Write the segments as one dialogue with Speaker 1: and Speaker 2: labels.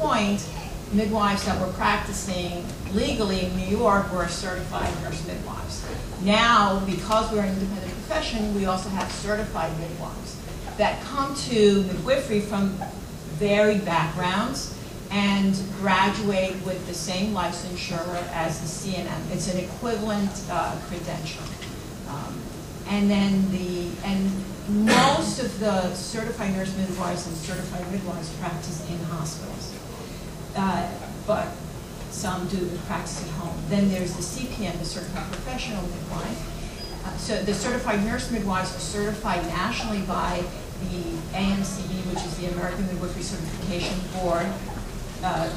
Speaker 1: point, midwives that were practicing legally in New York were certified nurse midwives. Now, because we're an independent profession, we also have certified midwives that come to midwifery from varied backgrounds and graduate with the same licensure as the CNM. It's an equivalent credential. And most of the certified nurse midwives and certified midwives practice in hospitals, but some do practice at home. Then there's the CPN, the certified professional midwife. So the certified nurse midwives are certified nationally by the AMCB, which is the American Midwifery Certification Board,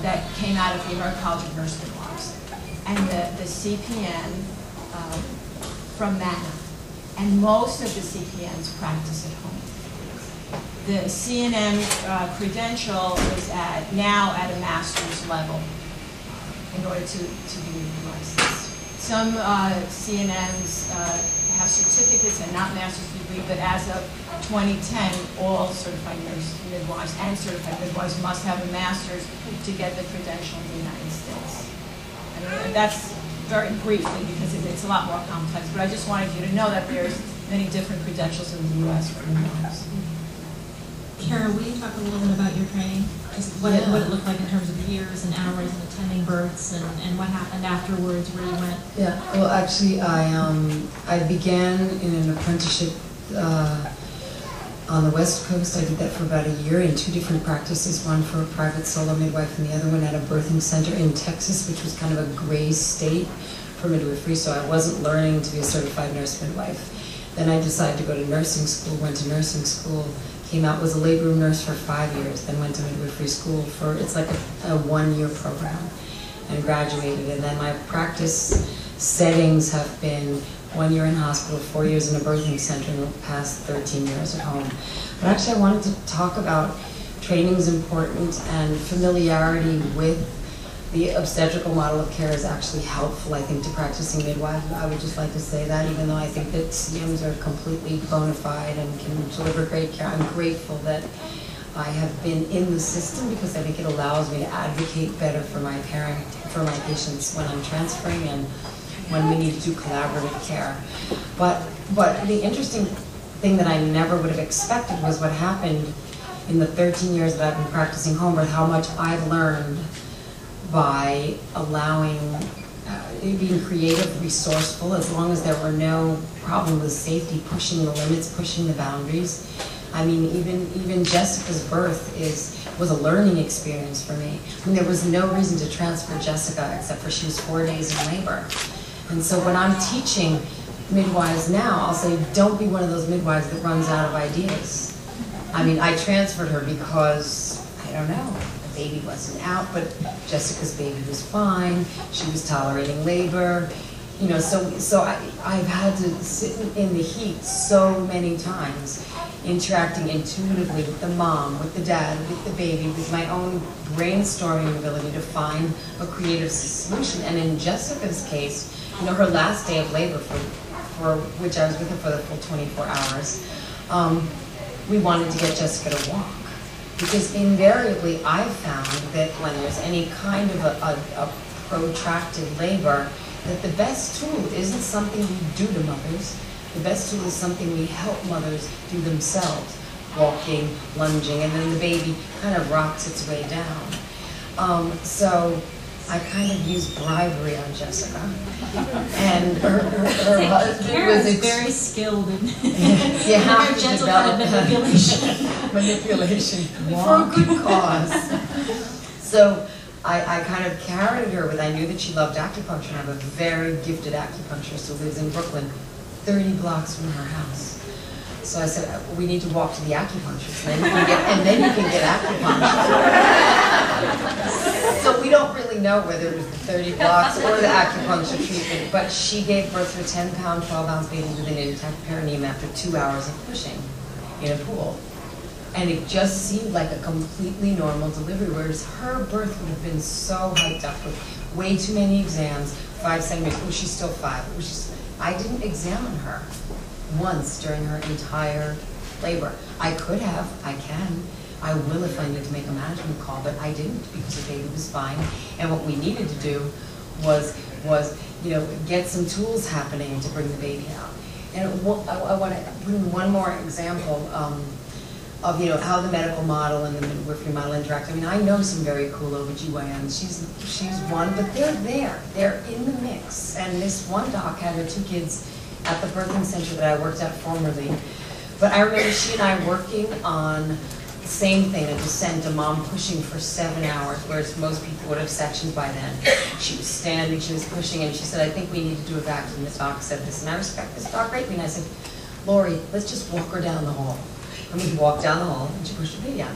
Speaker 1: that came out of the American College of Nurse Midwives, and the CPN from MANA. And most of the CPNs practice at home. The CNM credential is now at a master's level in order to be licensed. Some CNMs have certificates and not master's degree, but as of 2010, all certified nurse midwives and certified midwives must have a master's to get the credential in the United States. And that's very briefly because it's a lot more complex, but I just wanted you to know that there's many different credentials in the U.S. for midwives.
Speaker 2: Cara, will you talk a little bit about your training? Just what it looked like in terms of years and hours and attending births and what happened afterwards, where you went?
Speaker 3: Yeah, well actually I began in an apprenticeship on the West Coast. I did that for about a year in 2 different practices, one for a private solo midwife and the other one at a birthing center in Texas, which was kind of a gray state for midwifery, so I wasn't learning to be a certified nurse midwife. Then I decided to go to nursing school, went to nursing school, came out, was a labor room nurse for 5 years, then went to midwifery school for, it's like a 1-year program, and graduated. And then my practice settings have been 1 year in hospital, 4 years in a birthing center, and the past 13 years at home. But actually I wanted to talk about training is important, and familiarity with the obstetrical model of care is actually helpful, I think, to practicing midwives. I would just like to say that, even though I think that CMs are completely bona fide and can deliver great care, I'm grateful that I have been in the system because I think it allows me to advocate better for my patients when I'm transferring and when we need to do collaborative care. But the interesting thing that I never would have expected was what happened in the 13 years that I've been practicing home birth, how much I've learned by allowing, being creative, resourceful, as long as there were no problem with safety, pushing the limits, pushing the boundaries. I mean, even Jessica's birth was a learning experience for me. I mean, there was no reason to transfer Jessica except for she was 4 days in labor. And so when I'm teaching midwives now, I'll say, don't be one of those midwives that runs out of ideas. I mean, I transferred her because, I don't know, the baby wasn't out, but Jessica's baby was fine. She was tolerating labor. You know, so I've had to sit in the heat so many times, interacting intuitively with the mom, with the dad, with the baby, with my own brainstorming ability to find a creative solution. And in Jessica's case, you know, her last day of labor, for which I was with her for the full 24 hours, we wanted to get Jessica to walk. Because invariably, I've found that when there's any kind of a protracted labor, that the best tool isn't something we do to mothers. The best tool is something we help mothers do themselves, walking, lunging, and then the baby kind of rocks its way down. So I kind of used bribery on Jessica, and her husband was
Speaker 2: very skilled in
Speaker 3: you have to
Speaker 2: gentle
Speaker 3: develop
Speaker 2: manipulation.
Speaker 3: manipulation for a good cause. So I kind of carried her with, I knew that she loved acupuncture, and I have a very gifted acupuncturist who lives in Brooklyn, 30 blocks from her house. So I said, we need to walk to the acupuncturist, and then you can get acupuncture. So we don't really know whether it was the 30 blocks or the acupuncture treatment, but she gave birth to a 10-pound, 12-ounce baby with an intact perineum after 2 hours of pushing in a pool. And it just seemed like a completely normal delivery, whereas her birth would have been so hyped up with way too many exams, 5 centimeters, oh, she's still 5. I didn't examine her once during her entire labor. I could have, I can, I will if I need to make a management call, but I didn't because the baby was fine. And what we needed to do was get some tools happening to bring the baby out. And I want to put in one more example of how the medical model and the midwifery model interact. I mean, I know some very cool OBGYNs. She's one, but they're there. They're in the mix. And this one doc had her 2 kids at the birthing center that I worked at formerly. But I remember she and I working on the same thing, a descent, a mom pushing for 7 hours, whereas most people would have sectioned by then. She was standing, she was pushing, and she said, I think we need to do a vacuum. The doc said this, and I respect this doc greatly. And I said, Lori, let's just walk her down the hall. And we walked down the hall, and she pushed the baby out.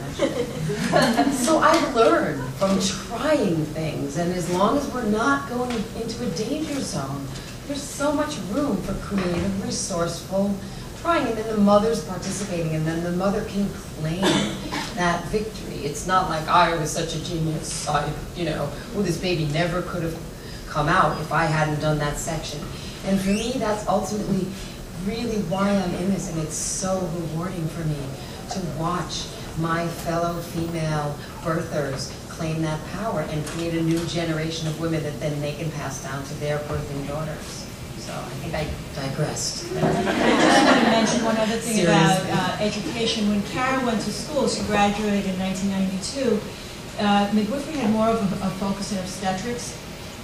Speaker 3: So I learned from trying things, and as long as we're not going into a danger zone, there's so much room for creative, resourceful trying, and then the mother's participating, and then the mother can claim that victory. It's not like I was such a genius, this baby never could have come out if I hadn't done that section. And for me, that's ultimately really why I'm in this, and it's so rewarding for me to watch my fellow female birthers claim that power and create a new generation of women that then they can pass down to their birthing daughters. So I think I digressed.
Speaker 1: I just want to mention one other thing about education. When Cara went to school, she graduated in 1992, midwifery had more of a focus in obstetrics.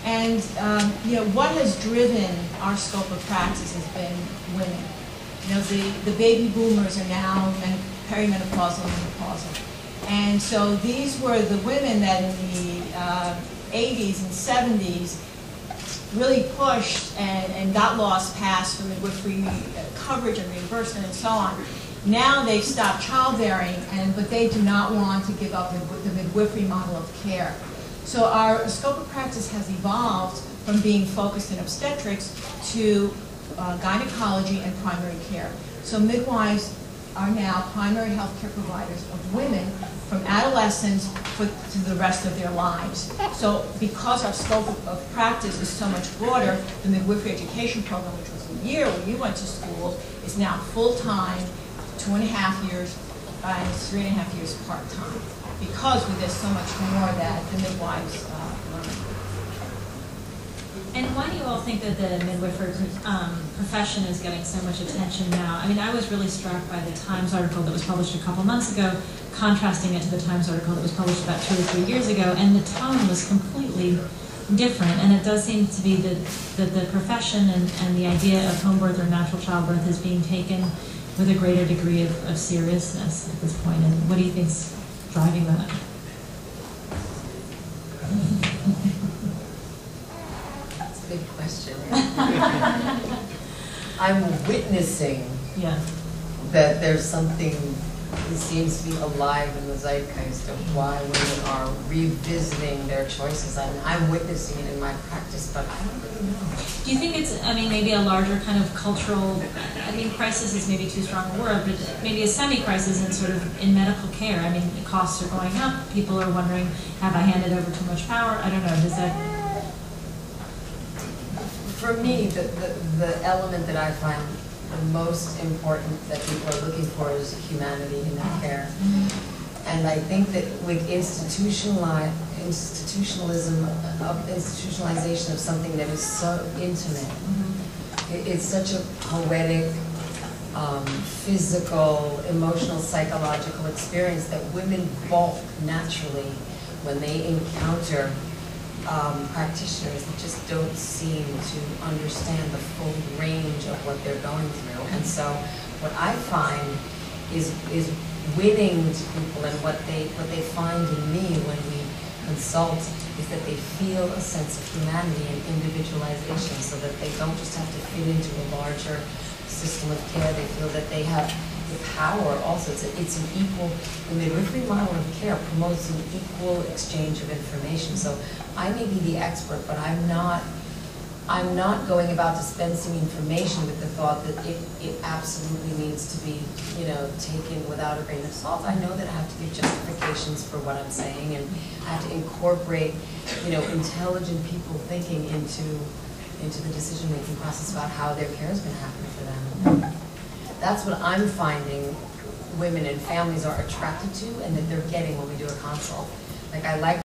Speaker 1: And what has driven our scope of practice has been women. The baby boomers are now perimenopausal and menopausal. And so these were the women that in the 80s and 70s really pushed and got laws passed for midwifery coverage and reimbursement and so on. Now they've stopped childbearing, but they do not want to give up the midwifery model of care. So our scope of practice has evolved from being focused in obstetrics to gynecology and primary care. So midwives are now primary health care providers of women from adolescence to the rest of their lives. So because our scope of practice is so much broader, the midwifery education program, which was a year when you went to school, is now full-time, 2.5 years, and 3.5 years part-time. Because there's so much more that the midwives learn.
Speaker 2: And why do you all think that the midwifery profession is getting so much attention now? I mean, I was really struck by the Times article that was published a couple months ago, contrasting it to the Times article that was published about 2 or 3 years ago, and the tone was completely different. And it does seem to be that the profession and the idea of home birth or natural childbirth is being taken with a greater degree of seriousness at this point. And what do you think's driving that?
Speaker 3: That's a big question. I'm witnessing that there's something that seems to be alive in the zeitgeist of why women are revisiting their choices. I'm witnessing it in my practice, but I don't really know.
Speaker 2: Do you think it's, maybe a larger kind of cultural, crisis is maybe too strong a word, but maybe a semi-crisis in sort of in medical care? The costs are going up. People are wondering, have I handed over too much power? I don't know. Does that?
Speaker 3: For me, the element that I find the most important that people are looking for is humanity in their care. And I think that with institutionalization of something that is so intimate, it's such a poetic, physical, emotional, psychological experience that women balk naturally when they encounter practitioners that just don't seem to understand the full range of what they're going through. And so what I find is winning to people, and what they find in me when we consult is that they feel a sense of humanity and individualization, so that they don't just have to fit into a larger system of care. They feel that they have the power also. It's an equal, the midwifery model of care promotes an equal exchange of information. So I may be the expert, but I'm not going about dispensing information with the thought that it absolutely needs to be, taken without a grain of salt. I know that I have to give justifications for what I'm saying, and I have to incorporate, intelligent people thinking into the decision-making process about how their care is going to happen for them. That's what I'm finding women and families are attracted to and that they're getting when we do a consult. Like I like